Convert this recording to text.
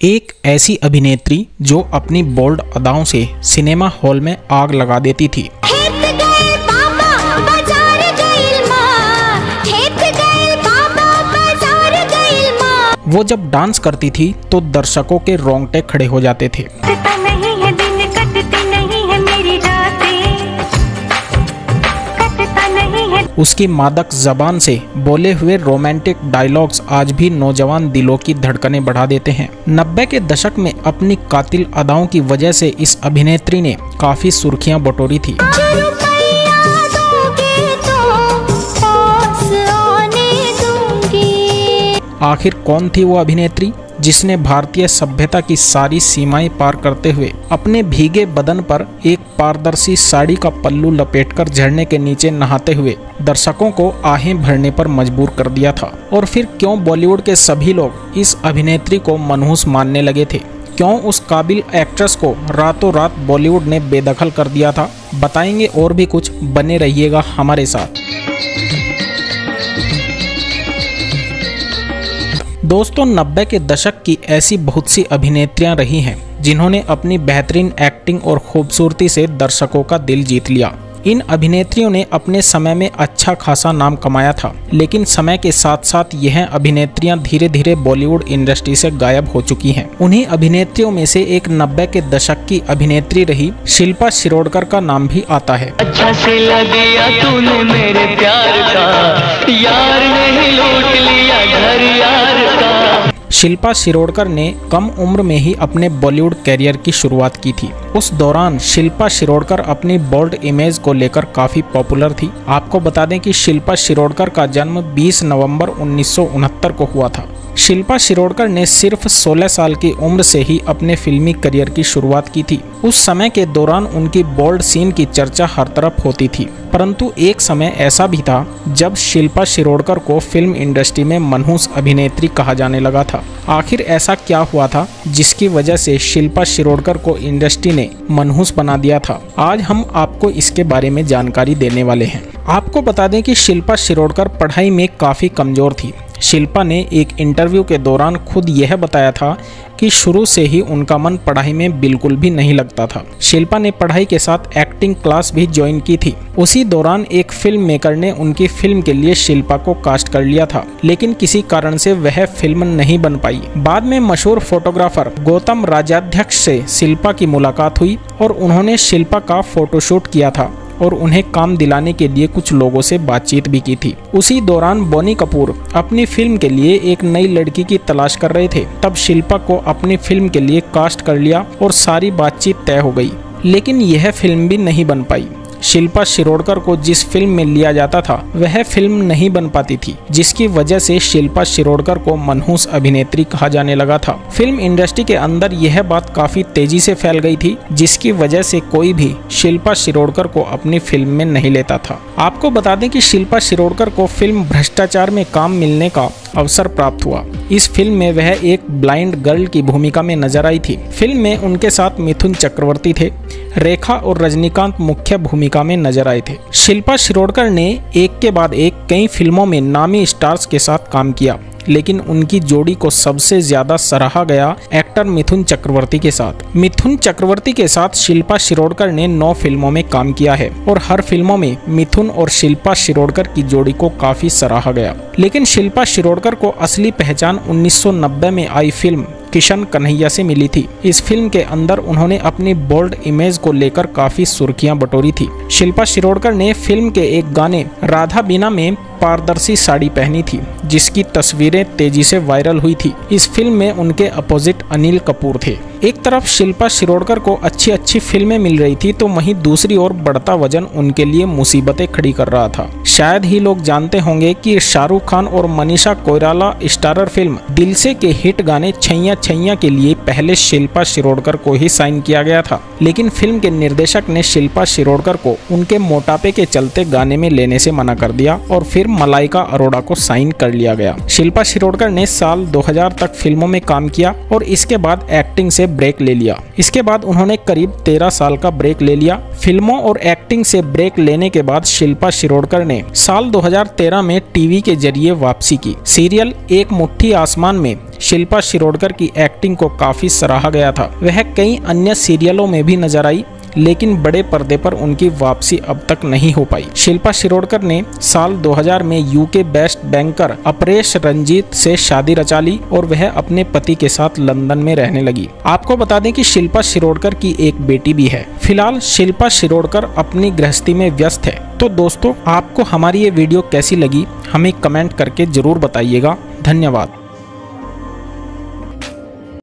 एक ऐसी अभिनेत्री जो अपनी बोल्ड अदाओं से सिनेमा हॉल में आग लगा देती थी। वो जब डांस करती थी तो दर्शकों के रोंगटे खड़े हो जाते थे। उसकी मादक जबान से बोले हुए रोमांटिक डायलॉग्स आज भी नौजवान दिलों की धड़कनें बढ़ा देते हैं। 90 के दशक में अपनी कातिल अदाओं की वजह से इस अभिनेत्री ने काफी सुर्खियां बटोरी थी। आखिर कौन थी वो अभिनेत्री जिसने भारतीय सभ्यता की सारी सीमाएं पार करते हुए अपने भीगे बदन पर एक पारदर्शी साड़ी का पल्लू लपेटकर झरने के नीचे नहाते हुए दर्शकों को आहें भरने पर मजबूर कर दिया था? और फिर क्यों बॉलीवुड के सभी लोग इस अभिनेत्री को मनहूस मानने लगे थे? क्यों उस काबिल एक्ट्रेस को रातों रात बॉलीवुड ने बेदखल कर दिया था? बताएंगे और भी कुछ, बने रहिएगा हमारे साथ। दोस्तों, 90 के दशक की ऐसी बहुत सी अभिनेत्रियां रही हैं जिन्होंने अपनी बेहतरीन एक्टिंग और खूबसूरती से दर्शकों का दिल जीत लिया। इन अभिनेत्रियों ने अपने समय में अच्छा खासा नाम कमाया था, लेकिन समय के साथ साथ यह अभिनेत्रियां धीरे धीरे बॉलीवुड इंडस्ट्री से गायब हो चुकी हैं। उन्हीं अभिनेत्रियों में से एक 90 के दशक की अभिनेत्री रही शिल्पा शिरोडकर का नाम भी आता है। अच्छा से लगिया तूने मेरे प्यार का, यार नहीं लूट लिया घर यार का। शिल्पा शिरोडकर ने कम उम्र में ही अपने बॉलीवुड कैरियर की शुरुआत की थी। उस दौरान शिल्पा शिरोडकर अपनी बोल्ड इमेज को लेकर काफी पॉपुलर थी। आपको बता दें कि शिल्पा शिरोडकर का जन्म 20 नवंबर 1969 को हुआ था। शिल्पा शिरोडकर ने सिर्फ 16 साल की उम्र से ही अपने फिल्मी करियर की शुरुआत की थी। उस समय के दौरान उनकी बोल्ड सीन की चर्चा हर तरफ होती थी, परंतु एक समय ऐसा भी था जब शिल्पा शिरोडकर को फिल्म इंडस्ट्री में मनहूस अभिनेत्री कहा जाने लगा था। आखिर ऐसा क्या हुआ था जिसकी वजह से शिल्पा शिरोडकर को इंडस्ट्री ने मनहूस बना दिया था? आज हम आपको इसके बारे में जानकारी देने वाले हैं। आपको बता दें कि शिल्पा शिरोडकर पढ़ाई में काफ़ी कमज़ोर थी। शिल्पा ने एक इंटरव्यू के दौरान खुद यह बताया था कि शुरू से ही उनका मन पढ़ाई में बिल्कुल भी नहीं लगता था। शिल्पा ने पढ़ाई के साथ एक्टिंग क्लास भी ज्वाइन की थी। उसी दौरान एक फिल्म मेकर ने उनकी फिल्म के लिए शिल्पा को कास्ट कर लिया था, लेकिन किसी कारण से वह फिल्म नहीं बन पाई। बाद में मशहूर फोटोग्राफर गौतम राजाध्यक्ष से शिल्पा की मुलाकात हुई और उन्होंने शिल्पा का फोटोशूट किया था और उन्हें काम दिलाने के लिए कुछ लोगों से बातचीत भी की थी। उसी दौरान बोनी कपूर अपनी फिल्म के लिए एक नई लड़की की तलाश कर रहे थे। तब शिल्पा को अपनी फिल्म के लिए कास्ट कर लिया और सारी बातचीत तय हो गई, लेकिन यह फिल्म भी नहीं बन पाई। शिल्पा शिरोडकर को जिस फिल्म में लिया जाता था वह फिल्म नहीं बन पाती थी, जिसकी वजह से शिल्पा शिरोडकर को मनहूस अभिनेत्री कहा जाने लगा था। फिल्म इंडस्ट्री के अंदर यह बात काफी तेजी से फैल गई थी, जिसकी वजह से कोई भी शिल्पा शिरोडकर को अपनी फिल्म में नहीं लेता था। आपको बता दें कि शिल्पा शिरोडकर को फिल्म भ्रष्टाचार में काम मिलने का अवसर प्राप्त हुआ। इस फिल्म में वह एक ब्लाइंड गर्ल की भूमिका में नजर आई थी। फिल्म में उनके साथ मिथुन चक्रवर्ती थे। रेखा और रजनीकांत मुख्य भूमिका में नजर आए थे। शिल्पा शिरोडकर ने एक के बाद एक कई फिल्मों में नामी स्टार्स के साथ काम किया, लेकिन उनकी जोड़ी को सबसे ज्यादा सराहा गया एक्टर मिथुन चक्रवर्ती के साथ। मिथुन चक्रवर्ती के साथ शिल्पा शिरोडकर ने 9 फिल्मों में काम किया है और हर फिल्मों में मिथुन और शिल्पा शिरोडकर की जोड़ी को काफी सराहा गया। लेकिन शिल्पा शिरोडकर को असली पहचान 1990 में आई फिल्म किशन कन्हैया से मिली थी। इस फिल्म के अंदर उन्होंने अपनी बोल्ड इमेज को लेकर काफी सुर्खियां बटोरी थी। शिल्पा शिरोडकर ने फिल्म के एक गाने राधा बीना में पारदर्शी साड़ी पहनी थी, जिसकी तस्वीरें तेजी से वायरल हुई थी। इस फिल्म में उनके अपोजिट अनिल कपूर थे। एक तरफ शिल्पा शिरोडकर को अच्छी अच्छी फिल्में मिल रही थी, तो वहीं दूसरी ओर बढ़ता वजन उनके लिए मुसीबतें खड़ी कर रहा था। शायद ही लोग जानते होंगे कि शाहरुख खान और मनीषा कोइराला स्टारर फिल्म दिल से के हिट गाने छैया छैया के लिए पहले शिल्पा शिरोडकर को ही साइन किया गया था, लेकिन फिल्म के निर्देशक ने शिल्पा शिरोडकर को उनके मोटापे के चलते गाने में लेने से मना कर दिया और फिर मलाइका अरोड़ा को साइन कर लिया गया। शिल्पा शिरोडकर ने साल 2000 तक फिल्मों में काम किया और इसके बाद एक्टिंग से ब्रेक ले लिया। इसके बाद उन्होंने करीब 13 साल का ब्रेक ले लिया। फिल्मों और एक्टिंग से ब्रेक लेने के बाद शिल्पा शिरोडकर ने साल 2013 में टीवी के जरिए वापसी की। सीरियल एक मुट्ठी आसमान में शिल्पा शिरोडकर की एक्टिंग को काफी सराहा गया था। वह कई अन्य सीरियलों में भी नजर आई, लेकिन बड़े पर्दे पर उनकी वापसी अब तक नहीं हो पाई। शिल्पा शिरोडकर ने साल 2000 में UK best banker Aparesh Ranjit से शादी रचा ली और वह अपने पति के साथ लंदन में रहने लगी। आपको बता दें कि शिल्पा शिरोडकर की एक बेटी भी है। फिलहाल शिल्पा शिरोडकर अपनी गृहस्थी में व्यस्त है। तो दोस्तों, आपको हमारी ये वीडियो कैसी लगी हमें कमेंट करके जरूर बताइएगा। धन्यवाद।